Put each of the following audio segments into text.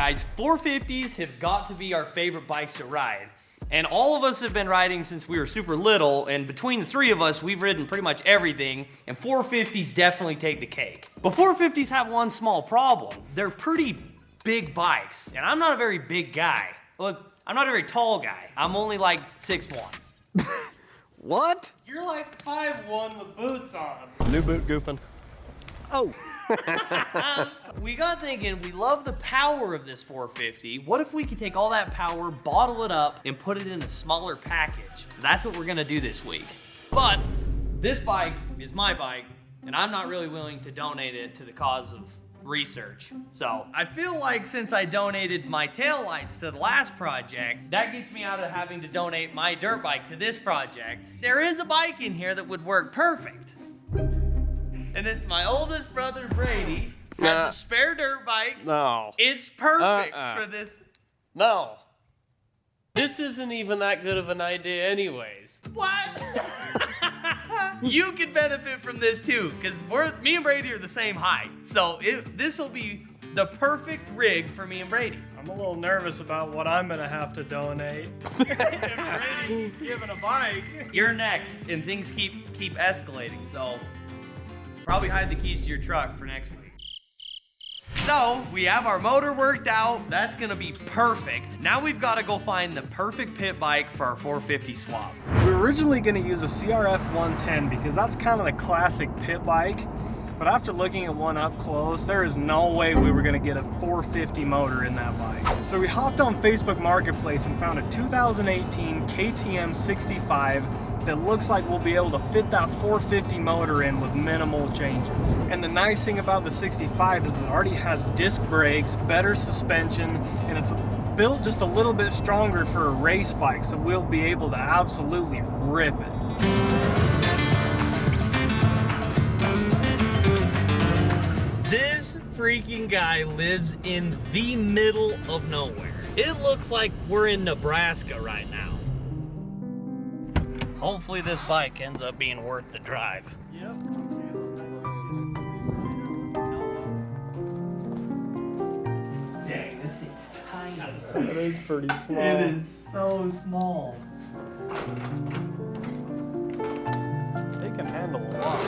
guys, 450s have got to be our favorite bikes to ride. And all of us have been riding since we were super little, and between the three of us, we've ridden pretty much everything, and 450s definitely take the cake. But 450s have one small problem. They're pretty big bikes, and I'm not a very big guy. Look, I'm not a very tall guy. I'm only like 6'1". What? You're like 5'1" with boots on. New boot goofing. Oh. We got thinking, we love the power of this 450. What if we could take all that power, bottle it up, and put it in a smaller package? That's what we're gonna do this week. But this bike is my bike, and I'm not really willing to donate it to the cause of research. So I feel like since I donated my taillights to the last project, that gets me out of having to donate my dirt bike to this project. There is a bike in here that would work perfect. And it's my oldest brother, Brady, who has a spare dirt bike. No. It's perfect for this. No. This isn't even that good of an idea anyways. What? You could benefit from this too, because me and Brady are the same height. So this will be the perfect rig for me and Brady. I'm a little nervous about what I'm gonna have to donate. If Brady's giving a bike. You're next, and things keep escalating, so probably hide the keys to your truck for next week. So, we have our motor worked out. That's gonna be perfect. Now we've gotta go find the perfect pit bike for our 450 swap. We were originally gonna use a CRF 110 because that's kind of the classic pit bike. But after looking at one up close, there is no way we were gonna get a 450 motor in that bike. So we hopped on Facebook Marketplace and found a 2018 KTM 65 that looks like we'll be able to fit that 450 motor in with minimal changes. And the nice thing about the 65 is it already has disc brakes, better suspension, and it's built just a little bit stronger for a race bike, so we'll be able to absolutely rip it. This freaking guy lives in the middle of nowhere. It looks like we're in Nebraska right now. Hopefully this bike ends up being worth the drive. Yep. Dang, this thing's tiny. That is pretty small. It is so small. They can handle a lot.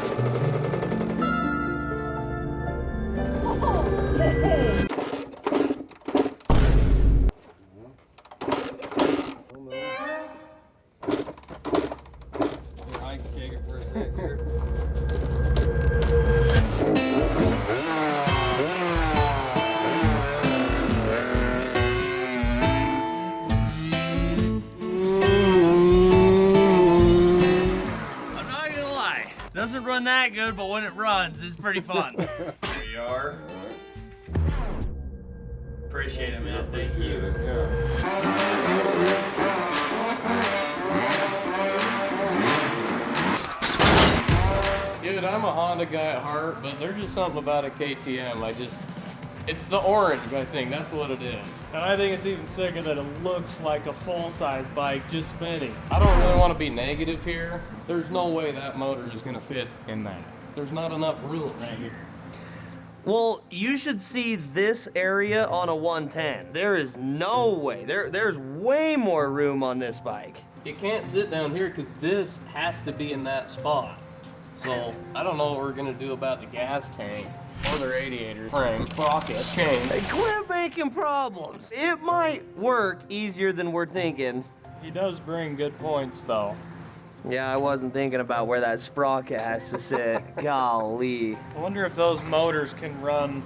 I can take it for a second here. I'm not gonna lie, doesn't run that good, but when it runs, it's pretty fun. Here you are. Appreciate it, man. Thank you. Dude, I'm a Honda guy at heart, but there's just something about a KTM. It's the orange, I think. That's what it is. And I think it's even sicker that it looks like a full-size bike just spinning. I don't really want to be negative here. There's no way that motor is going to fit in that. There's not enough room right here. Well, you should see this area on a 110. There is no way. There's way more room on this bike. You can't sit down here because this has to be in that spot. So, I don't know what we're going to do about the gas tank or the radiator, frame, sprocket, chain. Hey, quit making problems. It might work easier than we're thinking. He does bring good points, though. Yeah, I wasn't thinking about where that sprocket has to sit. Golly. I wonder if those motors can run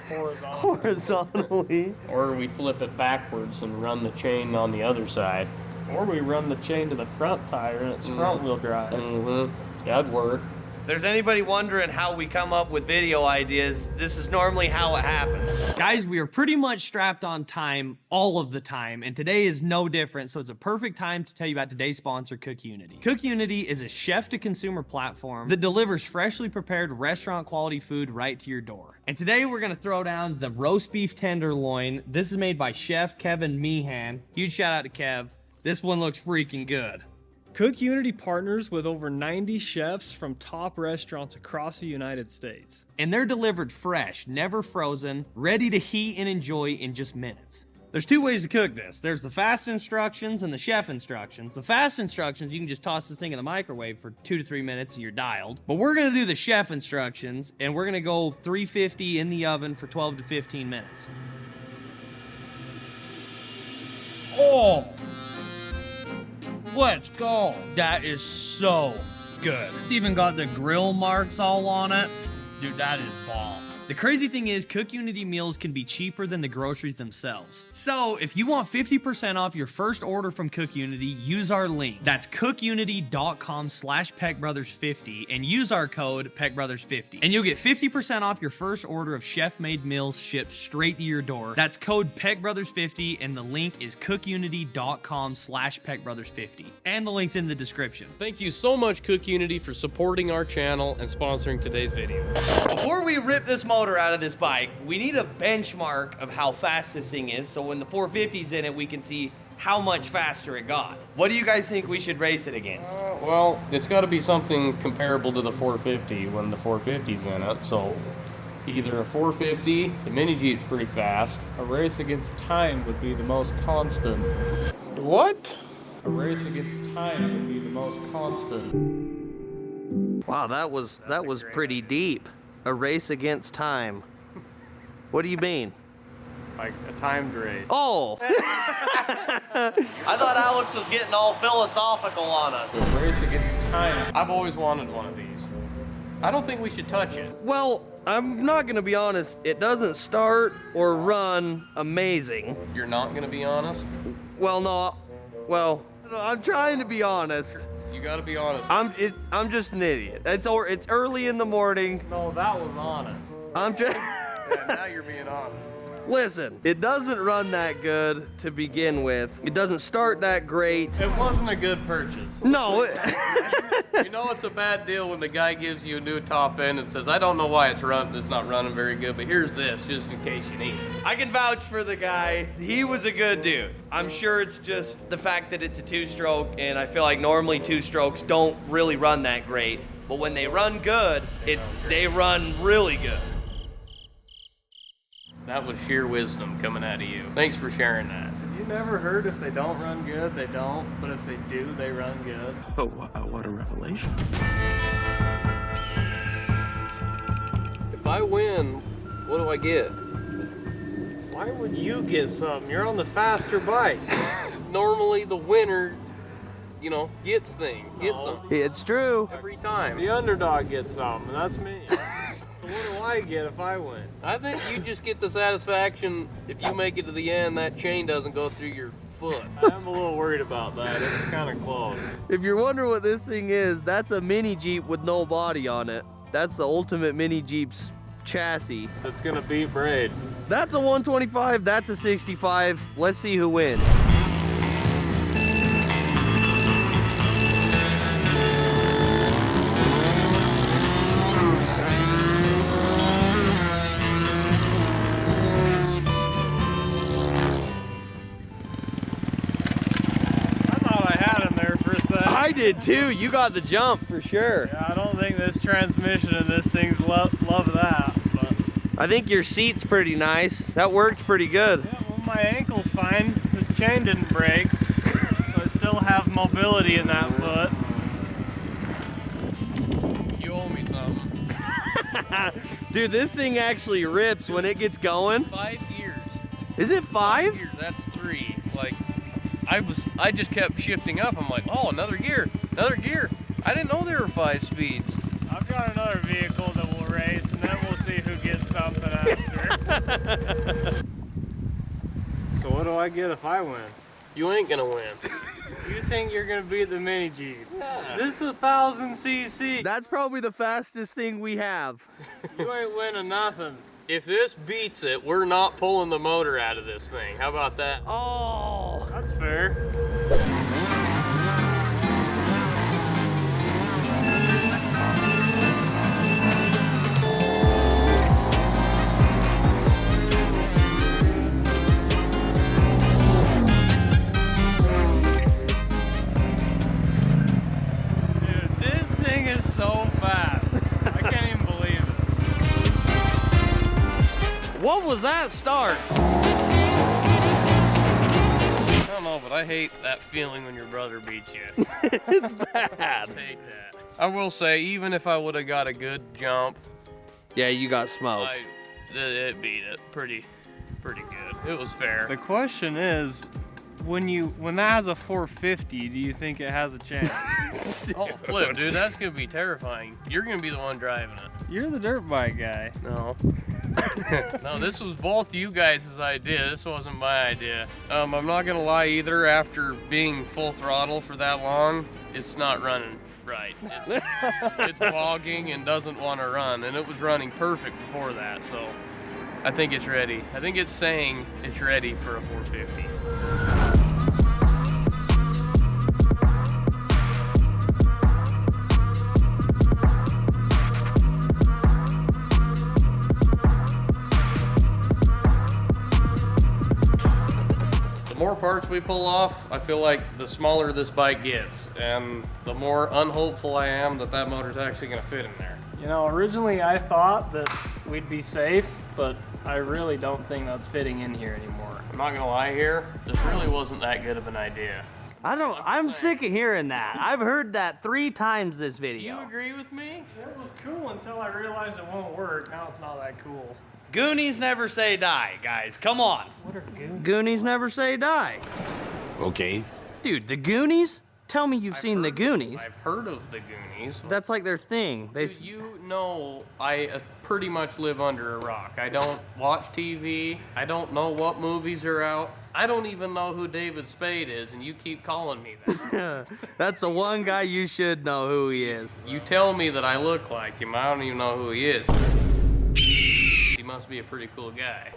horizontally. Horizontally. Or we flip it backwards and run the chain on the other side. Or we run the chain to the front tire and it's front-wheel drive. Mm-hmm. That'd work. If there's anybody wondering how we come up with video ideas, this is normally how it happens. Guys, we are pretty much strapped on time all of the time, and today is no different, so it's a perfect time to tell you about today's sponsor, Cook Unity. Cook Unity is a chef-to-consumer platform that delivers freshly prepared restaurant-quality food right to your door. And today we're gonna throw down the roast beef tenderloin. This is made by Chef Kevin Meehan. Huge shout out to Kev. This one looks freaking good. Cook Unity partners with over 90 chefs from top restaurants across the United States. And they're delivered fresh, never frozen, ready to heat and enjoy in just minutes. There's two ways to cook this. There's the fast instructions and the chef instructions. The fast instructions, you can just toss this thing in the microwave for 2 to 3 minutes and you're dialed. But we're gonna do the chef instructions and we're gonna go 350 in the oven for 12 to 15 minutes. Oh! Let's go. That is so good. It's even got the grill marks all on it. Dude, that is bomb. The crazy thing is, Cook Unity meals can be cheaper than the groceries themselves. So, if you want 50% off your first order from Cook Unity, use our link. That's cookunity.com/PeckBrothers50 and use our code PeckBrothers50. And you'll get 50% off your first order of chef-made meals shipped straight to your door. That's code PeckBrothers50 and the link is cookunity.com/PeckBrothers50. And the link's in the description. Thank you so much, Cook Unity, for supporting our channel and sponsoring today's video. Before we rip this motor out of this bike, we need a benchmark of how fast this thing is, so when the 450's in it, we can see how much faster it got. What do you guys think we should race it against? Well, it's got to be something comparable to the 450 when the 450's in it, so either a 450, the Mini Jeep's pretty fast. A race against time would be the most constant. What? A race against time would be the most constant. Wow, that was pretty deep. A race against time. What do you mean? Like a timed race. Oh! I thought Alex was getting all philosophical on us. A race against time. I've always wanted one of these. I don't think we should touch it. Well, I'm not gonna be honest, it doesn't start or run amazing. You're not going to be honest? Well, no, I'm trying to be honest. You got to be honest. I'm just an idiot. It's early in the morning. No, that was honest. I'm just. Yeah, now you're being honest. Listen, it doesn't run that good to begin with. It doesn't start that great. It wasn't a good purchase. No. You know it's a bad deal when the guy gives you a new top end and says, I don't know why it's not running very good, but here's this, just in case you need it. I can vouch for the guy. He was a good dude. I'm sure it's just the fact that it's a two-stroke, and I feel like normally two-strokes don't really run that great. But when they run good, they run really good. That was sheer wisdom coming out of you. Thanks for sharing that. Have you never heard if they don't run good, they don't, but if they do, they run good? Oh, wow, what a revelation. If I win, what do I get? Why would you get something? You're on the faster bike. Normally the winner, gets something. It's true. Every time. The underdog gets something, and that's me. So what do I get if I win? I think you just get the satisfaction if you make it to the end, that chain doesn't go through your foot. I'm a little worried about that. It's kind of close. If you're wondering what this thing is, that's a mini Jeep with no body on it. That's the ultimate mini Jeep's chassis. That's gonna beat Braid. That's a 125, that's a 65. Let's see who wins. I did too. You got the jump for sure. Yeah, I don't think this transmission and this thing's love that, but I think your seat's pretty nice. That worked pretty good. yeah, well, my ankle's fine. The chain didn't break, so I still have mobility in that foot. You owe me something. Dude, this thing actually rips when it gets going. 5 years. Is it 5? Years, that's 3. Like, I just kept shifting up. I'm like, oh, another gear. I didn't know there were 5 speeds. I've got another vehicle that will race, and then we'll see who gets something after. So what do I get if I win? You ain't gonna win. You think you're gonna beat the mini Jeep? Yeah. This is 1,000cc. That's probably the fastest thing we have. You ain't winning nothing. If this beats it, we're not pulling the motor out of this thing. How about that? Oh, That's fair. What was that start? I don't know, but I hate that feeling when your brother beats you. It's bad. I hate that. I will say, even if I would have got a good jump, Yeah, you got smoked. it beat it pretty good. It was fair. The question is, when that has a 450, do you think it has a chance? Oh, flip, dude, that's gonna be terrifying. You're gonna be the one driving it. You're the dirt bike guy. No. No, this was both you guys' idea. This wasn't my idea. I'm not gonna lie either, after being full throttle for that long, it's not running right. It's bogging and doesn't want to run, and it was running perfect before that, so I think it's ready. I think it's saying it's ready for a 450. The more parts we pull off, I feel like the smaller this bike gets, and the more unhopeful I am that that motor's actually gonna fit in there. You know, originally I thought that we'd be safe, but I really don't think that's fitting in here anymore. I'm not gonna lie here, this really wasn't that good of an idea. I'm sick of hearing that. I've heard that 3 times this Do you video. agree with me? It was cool until I realized it won't work. Now it's not that cool. Goonies never say die, guys. Come on. What are Goonies? Goonies never say die. Okay. Dude, the Goonies? Tell me you've seen the Goonies. I've heard of the Goonies. That's like their thing. You know, I pretty much live under a rock. I don't watch TV. I don't know what movies are out. I don't even know who David Spade is, and you keep calling me that. That's the one guy you should know who he is. You tell me that I look like him. I don't even know who he is. He must be a pretty cool guy.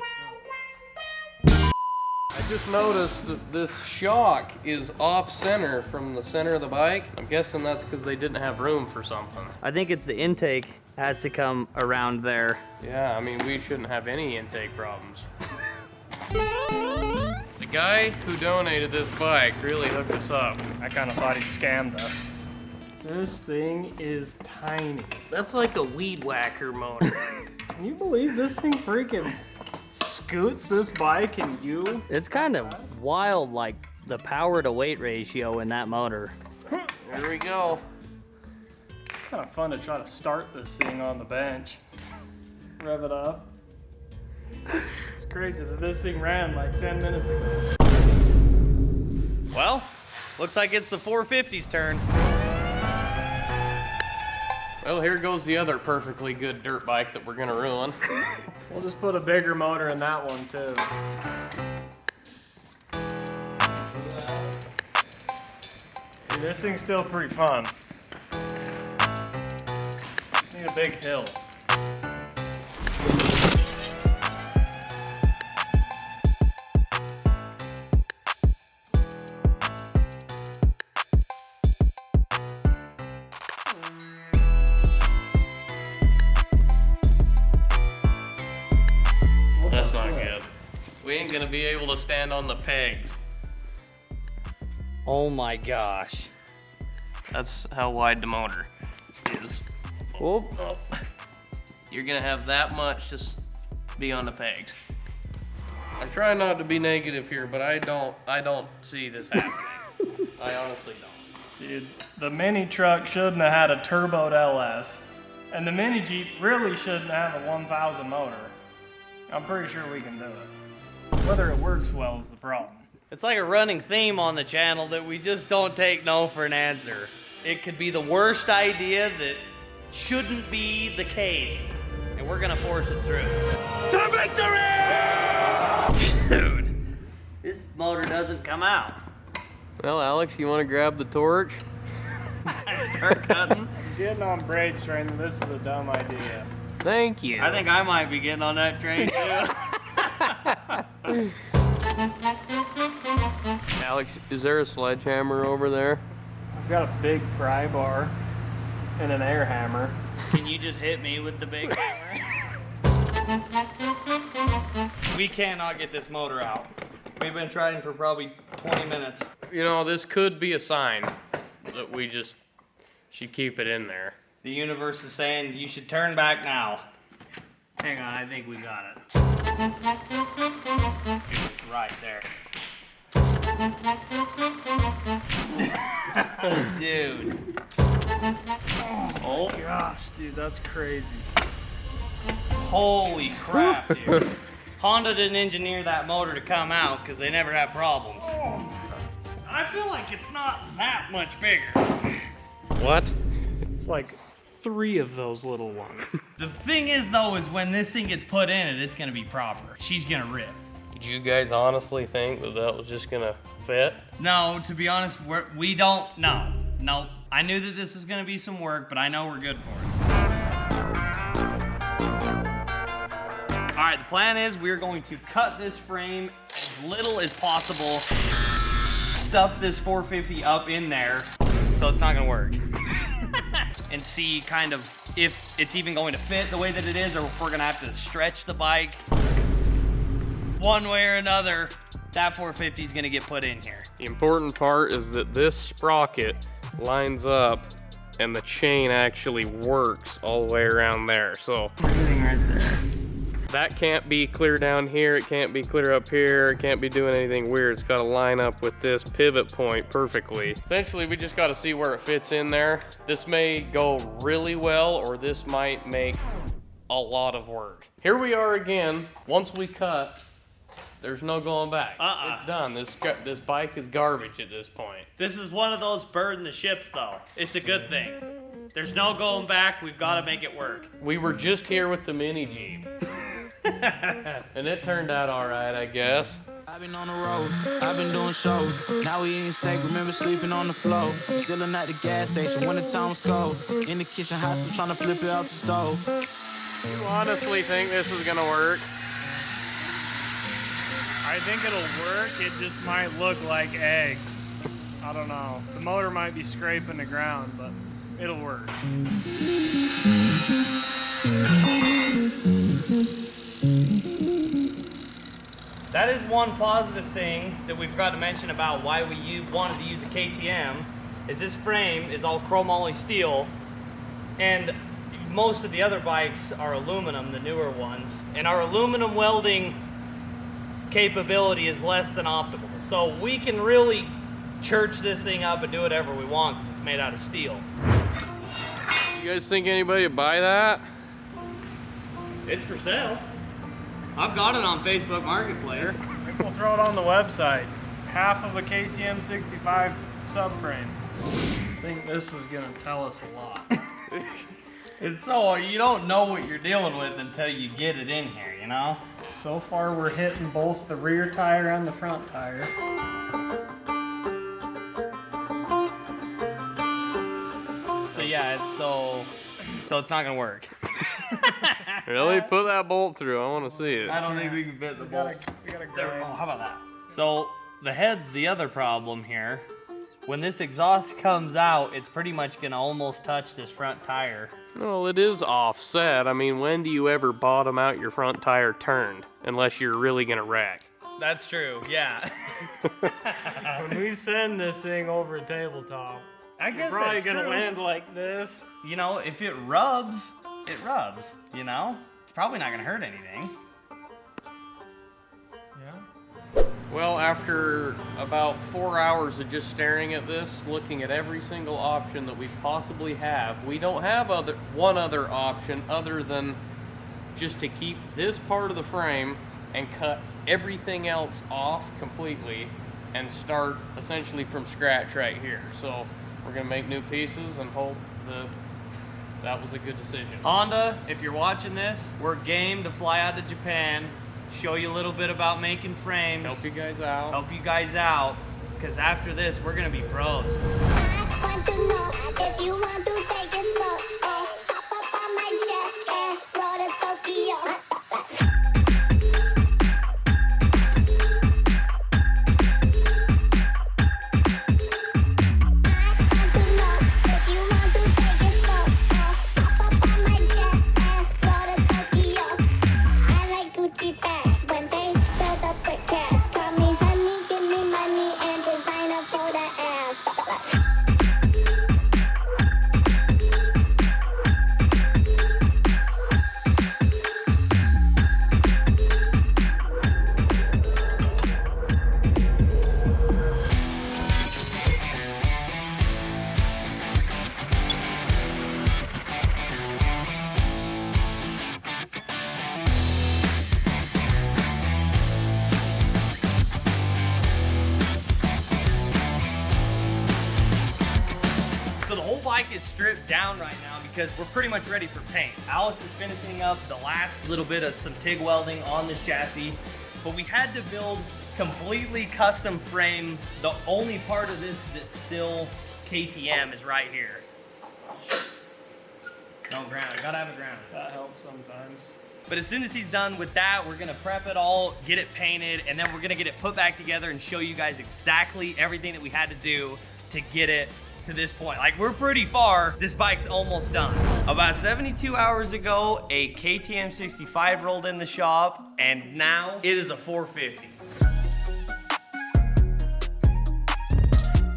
I just noticed that this shock is off center from the center of the bike. I'm guessing that's because they didn't have room for something. I think it's the intake has to come around there. Yeah, I mean, we shouldn't have any intake problems. The guy who donated this bike really hooked us up. I kind of thought he scammed us. This thing is tiny. That's like a weed whacker motor. Can you believe this thing freaking scoots this bike and you? It's kind of wild, like the power to weight ratio in that motor. There we go. Kind of fun to try to start this thing on the bench. Rev it up. It's crazy that this thing ran like 10 minutes ago. Well, looks like it's the 450's turn. Well, here goes the other perfectly good dirt bike that we're gonna ruin. We'll just put a bigger motor in that one too. Dude, this thing's still pretty fun. Just need a big hill. That's not good. We ain't gonna be able to stand on the pegs. Oh my gosh. That's how wide the motor is. Oh, Oh. You're gonna have that much to be on the pegs. I try not to be negative here, but I don't see this happening. I honestly don't. Dude, the mini truck shouldn't have had a turboed LS, and the mini Jeep really shouldn't have a 1000 motor. I'm pretty sure we can do it. Whether it works well is the problem. it's like a running theme on the channel that we just don't take no for an answer. It could be the worst idea that shouldn't be the case, and we're gonna force it through. To victory! Dude, this motor doesn't come out. Well, Alex, you want to grab the torch? Start cutting. Getting on Braid's train, this is a dumb idea. Thank you. I think I might be getting on that train too. Alex, is there a sledgehammer over there? I've got a big pry bar and an air hammer. Can you just hit me with the big hammer? We cannot get this motor out. We've been trying for probably 20 minutes. You know, this could be a sign that we just should keep it in there. The universe is saying you should turn back now. Hang on, I think we got it. Right there. Dude. Oh gosh, dude, that's crazy. Holy crap, dude. Honda didn't engineer that motor to come out because they never have problems. I feel like it's not that much bigger. What? It's like 3 of those little ones. The thing is, though, is when this thing gets put in it, it's gonna be proper. She's gonna rip. Did you guys honestly think that that was just gonna fit? No, to be honest, we don't. No. I knew that this was gonna be some work, but I know we're good for it. All right, the plan is we're going to cut this frame as little as possible, stuff this 450 up in there, so it's not gonna work. And see kind of if it's even going to fit the way that it is, or if we're gonna have to stretch the bike. One way or another, that 450 is gonna get put in here. The important part is that this sprocket lines up and the chain actually works all the way around there. So Everything right there. that can't be clear down here, it can't be clear up here, it can't be doing anything weird. It's gotta line up with this pivot point perfectly. Essentially, we just gotta see where it fits in there. This may go really well, or this might make a lot of work. Here we are again. Once we cut, there's no going back. It's done. This bike is garbage at this point. This is one of those burn the ships, though. It's a good thing. There's no going back. We've got to make it work. We were just here with the mini Jeep. And it turned out all right, I guess. I've been on the road, I've been doing shows. Now we eating steak, remember sleeping on the floor. Still at the gas station when the time was cold. In the kitchen, hot still trying to flip it out the stove. You honestly think this is gonna work? I think it'll work, it just might look like eggs. I don't know. The motor might be scraping the ground, but it'll work. That is one positive thing that we forgot to mention about why we wanted to use a KTM, is this frame is all chromoly steel, and most of the other bikes are aluminum, the newer ones, and our aluminum welding capability is less than optimal. So we can really church this thing up and do whatever we want because it's made out of steel. You guys think anybody would buy that? It's for sale. I've got it on Facebook Marketplace. I think we'll throw it on the website. Half of a KTM 65 subframe. I think this is gonna tell us a lot. It's so, you don't know what you're dealing with until you get it in here, you know? So far we're hitting both the rear tire and the front tire. So yeah, so it's not gonna work. Really? Put that bolt through. I want to see it. I don't think we can fit the bolt. We gotta There, grind. oh, how about that? So the head's the other problem here. When this exhaust comes out, it's pretty much gonna almost touch this front tire. Well, it is offset. I mean, when do you ever bottom out your front tire turned? Unless you're really gonna wreck. That's true, yeah. When we send this thing over a tabletop, I it's guess probably that's gonna true. land like this. You know, if it rubs, it rubs, you know? It's probably not gonna hurt anything. Yeah. Well, after about 4 hours of just staring at this, looking at every single option that we possibly have, we don't have one other option other than just to keep this part of the frame and cut everything else off completely and start essentially from scratch right here. So we're gonna make new pieces and hope that was a good decision. Honda, if you're watching this, we're game to fly out to Japan, show you a little bit about making frames, Help you guys out. help you guys out, because after this, we're gonna be pros. I want to know if you want to take it slow. Oh, hop up on my jet and roll to Tokyo. bike is stripped down right now because we're pretty much ready for paint. Alex is finishing up the last little bit of some TIG welding on this chassis, but we had to build completely custom frame. The only part of this that's still KTM is right here. No ground, gotta have a ground. That helps sometimes. But as soon as he's done with that, we're gonna prep it all, get it painted, and then we're gonna get it put back together and show you guys exactly everything that we had to do to get it to this point. Like, we're pretty far. This bike's almost done. About 72 hours ago, a KTM 65 rolled in the shop, and now it is a 450.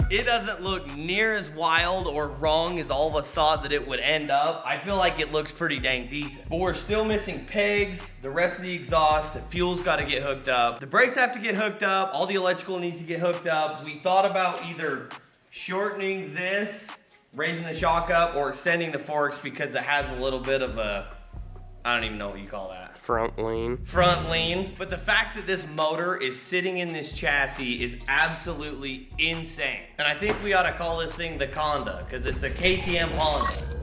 It doesn't look near as wild or wrong as all of us thought that it would end up. I feel like it looks pretty dang decent. But we're still missing pegs, the rest of the exhaust, the fuel's gotta get hooked up. The brakes have to get hooked up, all the electrical needs to get hooked up. We thought about either shortening this, raising the shock up, or extending the forks because it has a little bit of a, I don't even know what you call that. Front lean. Front lean. But the fact that this motor is sitting in this chassis is absolutely insane. And I think we ought to call this thing the Conda, because it's a KTM Honda.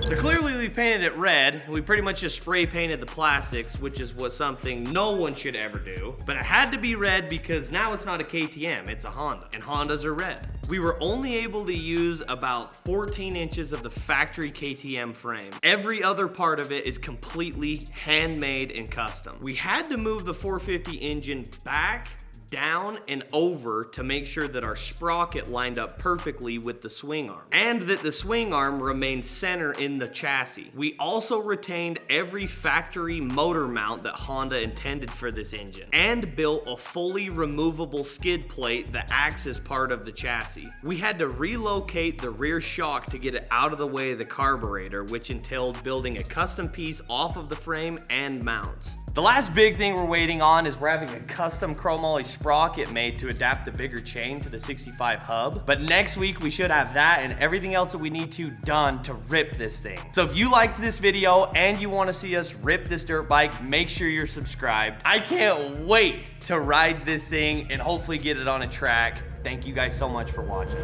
So clearly we painted it red. We pretty much just spray painted the plastics, which is something no one should ever do. But it had to be red because now it's not a KTM, it's a Honda. And Hondas are red. We were only able to use about 14 inches of the factory KTM frame. Every other part of it is completely handmade and custom. We had to move the 450 engine back, down, and over to make sure that our sprocket lined up perfectly with the swing arm, and that the swing arm remained center in the chassis. We also retained every factory motor mount that Honda intended for this engine, and built a fully removable skid plate that acts as part of the chassis. We had to relocate the rear shock to get it out of the way of the carburetor, which entailed building a custom piece off of the frame and mounts. The last big thing we're waiting on is we're having a custom chromoly sprocket made to adapt the bigger chain to the 65 hub. But next week we should have that and everything else that we need to done to rip this thing. So if you liked this video and you want to see us rip this dirt bike, make sure you're subscribed. I can't wait to ride this thing and hopefully get it on a track. Thank you guys so much for watching.